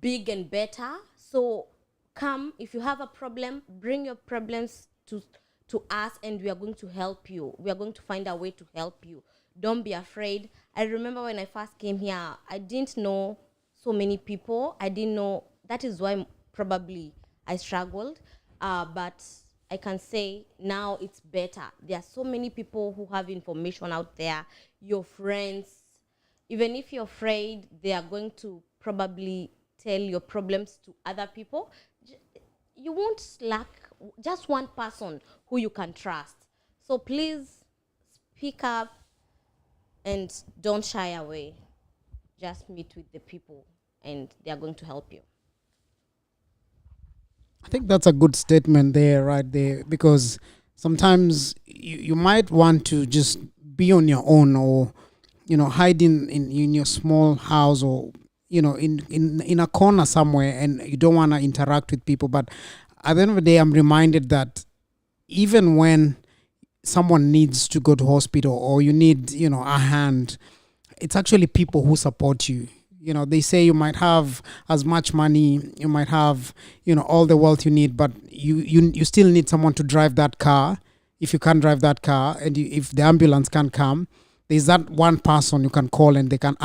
big and better. So come, if you have a problem, bring your problems to us, and we are going to help you. We are going to find a way to help you. Don't be afraid. I remember when I first came here, I didn't know so many people. I didn't know. That is why probably I struggled. But I can say now it's better. There are so many people who have information out there. Your friends, even if you're afraid, they are going to probably tell your problems to other people. You won't lack just one person who you can trust. So please speak up and don't shy away. Just meet with the people and they are going to help you. I think that's a good statement there, right there, because sometimes you might want to just be on your own, or hide in your small house, or in a corner somewhere, and you don't want to interact with people. But at the end of the day, I'm reminded that even when someone needs to go to hospital, or you need a hand, it's actually people who support you. They say you might have as much money, you might have, all the wealth you need, but you still need someone to drive that car. If you can't drive that car, and if the ambulance can't come, there's that one person you can call, and they can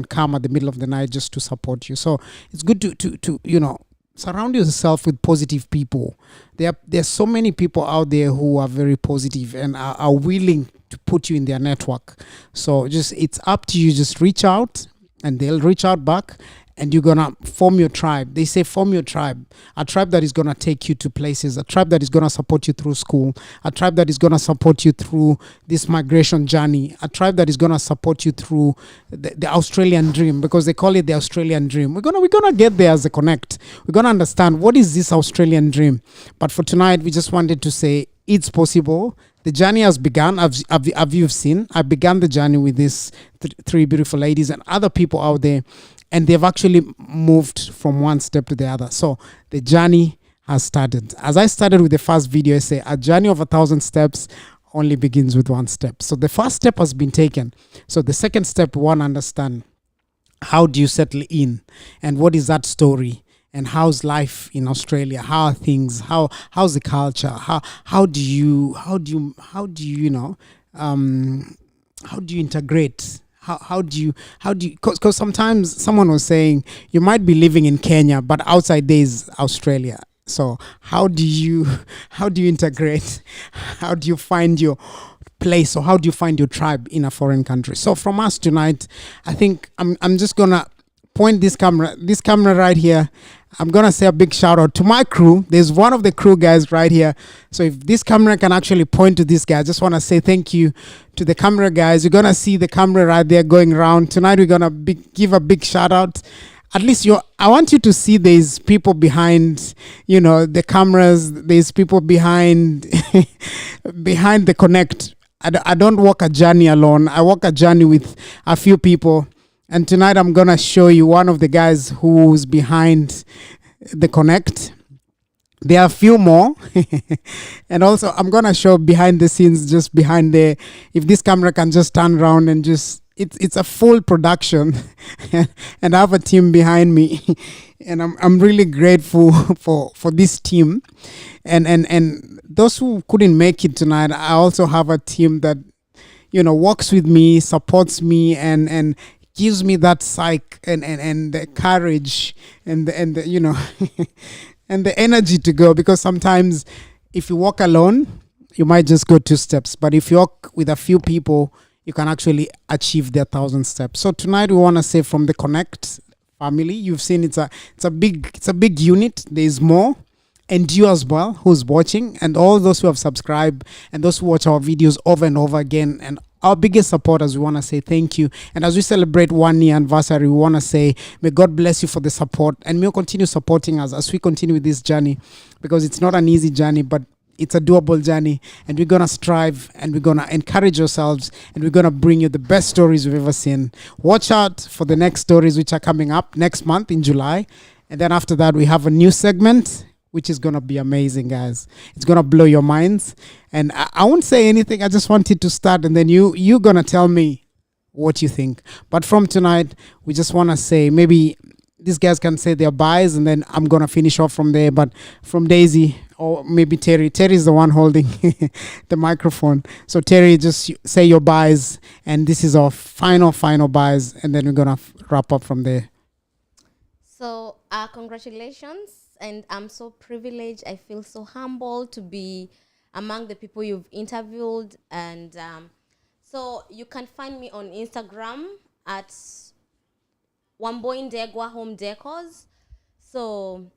come at the middle of the night just to support you. So it's good to surround yourself with positive people. There's so many people out there who are very positive and are willing to put you in their network. So it's up to you. Just reach out, and they'll reach out back, and you're gonna form your tribe. They say form your tribe. A tribe that is gonna take you to places, a tribe that is gonna support you through school, a tribe that is gonna support you through this migration journey, a tribe that is gonna support you through the Australian dream, because they call it the Australian dream. We're gonna get there as a Konect. We're gonna understand what is this Australian dream. But for tonight, we just wanted to say it's possible. The journey has begun. As you've seen, I began the journey with these three beautiful ladies and other people out there, and they've actually moved from one step to the other. So the journey has started. As I started with the first video, I say a journey of 1,000 steps only begins with one step. So the first step has been taken. So the second step, we want to understand, how do you settle in, and what is that story? And how's life in Australia? How are things? How's the culture? How do you integrate? How do you because sometimes someone was saying you might be living in Kenya, but outside there is Australia. So how do you integrate? How do you find your place, or how do you find your tribe in a foreign country? So from us tonight, I think I'm just gonna point this camera right here, I'm going to say a big shout out to my crew. There's one of the crew guys right here. So if this camera can actually point to this guy, I just want to say thank you to the camera guys. You're going to see the camera right there going around. Tonight we're going to give a big shout out. At least I want you to see there's people behind, the cameras. There's people behind behind the Konect. I don't walk a journey alone. I walk a journey with a few people. And tonight I'm going to show you one of the guys who's behind the Konect. There are a few more. And also I'm going to show behind the scenes, just behind there. If this camera can just turn around and just, it's a full production. And I have a team behind me. And I'm really grateful for this team. And those who couldn't make it tonight, I also have a team that, works with me, supports me, and gives me that psych and the courage and the and the energy to go, because sometimes if you walk alone, you might just go 2 steps, but if you walk with a few people, you can actually achieve their 1,000 steps. So tonight we want to say from the Konect family, you've seen it's a big unit. There's more. And you as well who's watching, and all those who have subscribed, and those who watch our videos over and over again, and our biggest supporters, we want to say thank you. And as we celebrate 1 year anniversary, we want to say may God bless you for the support, and may you continue supporting us as we continue with this journey, because it's not an easy journey, but it's a doable journey, and we're going to strive, and we're going to encourage ourselves, and we're going to bring you the best stories we've ever seen. Watch out for the next stories which are coming up next month in July. And then after that, we have a new segment which is going to be amazing, guys. It's going to blow your minds. And I won't say anything. I just want it to start. And then you're going to tell me what you think. But from tonight, we just want to say, maybe these guys can say their buys, and then I'm going to finish off from there. But from Daisy, or maybe Terry. Terry's the one holding the microphone. So Terry, just say your buys. And this is our final buys. And then we're going to wrap up from there. So congratulations. And I'm so privileged. I feel so humbled to be among the people you've interviewed. And so you can find me on Instagram at Ndegwa Home Decors. So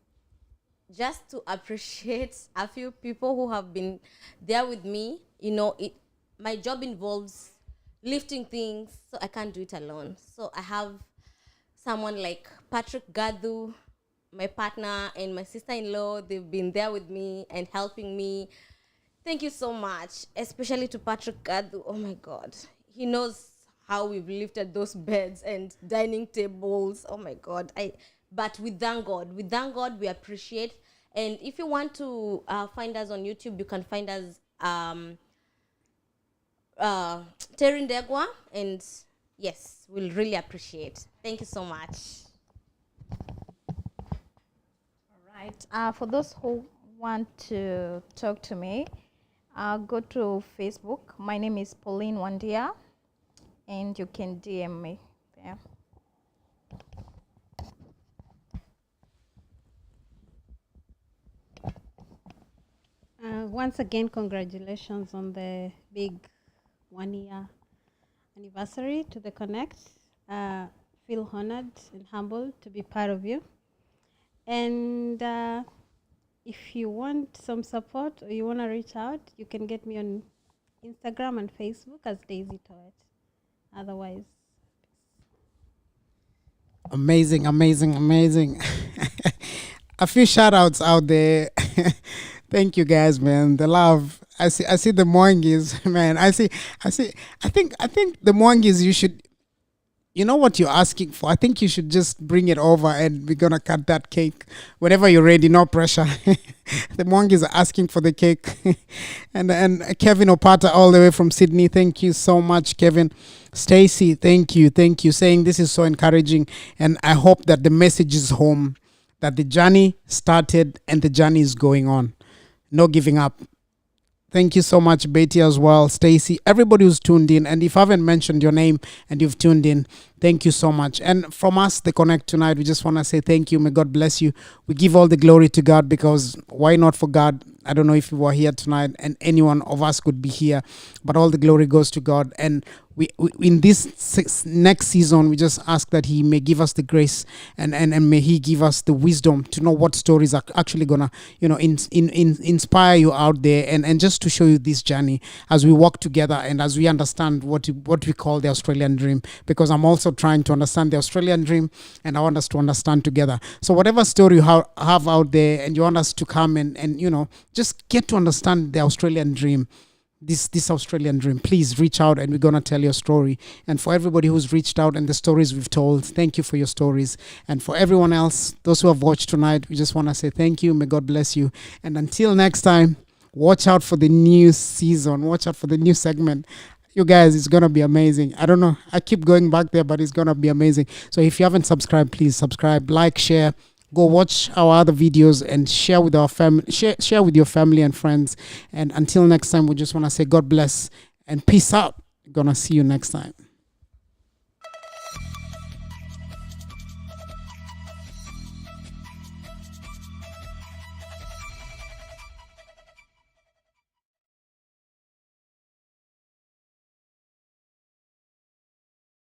just to appreciate a few people who have been there with me. My job involves lifting things, so I can't do it alone. So I have someone like Patrick Gadu, my partner, and my sister-in-law. They've been there with me and helping me. Thank you so much, especially to Patrick Gadu. Oh my God. He knows how we've lifted those beds and dining tables. Oh my God. But we thank God. We appreciate. And if you want to find us on YouTube, you can find us terryndegwa. And yes, we'll really appreciate. Thank you so much. For those who want to talk to me, go to Facebook. My name is Pauline Wandia, and you can DM me there. Once again, congratulations on the big 1 year anniversary to the Konect. Feel honored and humbled to be part of you. And if you want some support or you want to reach out, you can get me on Instagram and Facebook as Daisyjtowett. Otherwise, Amazing. A few shout outs out there. Thank you guys, man. The love. I see the Mwangis, man. I think the Mwangis, you should, you know what you're asking for. I think you should just bring it over and we're going to cut that cake. Whenever you're ready, no pressure. The Mwangis are asking for the cake. and Kevin Opata all the way from Sydney. Thank you so much, Kevin. Stacy, thank you. Saying this is so encouraging. And I hope that the message is home, that the journey started and the journey is going on. No giving up. Thank you so much, Betty, as well, Stacy, everybody who's tuned in. And if I haven't mentioned your name and you've tuned in, thank you so much. And from us, The Konect tonight, we just want to say thank you. May God bless you. We give all the glory to God, because why not for God? I don't know if you were here tonight and any one of us could be here, but all the glory goes to God. And we in this next season, we just ask that he may give us the grace and may he give us the wisdom to know what stories are actually gonna, inspire you out there, and just to show you this journey as we walk together and as we understand what we call the Australian dream, because I'm also trying to understand the Australian dream, and I want us to understand together. So whatever story you have out there and you want us to come and just get to understand the Australian dream, this Australian dream, please reach out and we're going to tell your story. And for everybody who's reached out and the stories we've told, thank you for your stories. And for everyone else, those who have watched tonight, we just want to say thank you. May God bless you. And until next time, watch out for the new season. Watch out for the new segment. You guys, it's going to be amazing. I don't know. I keep going back there, but it's going to be amazing. So if you haven't subscribed, please subscribe, like, share. Go watch our other videos and share with our family, share with your family and friends. And until next time, we just want to say God bless and peace out. Gonna see you next time.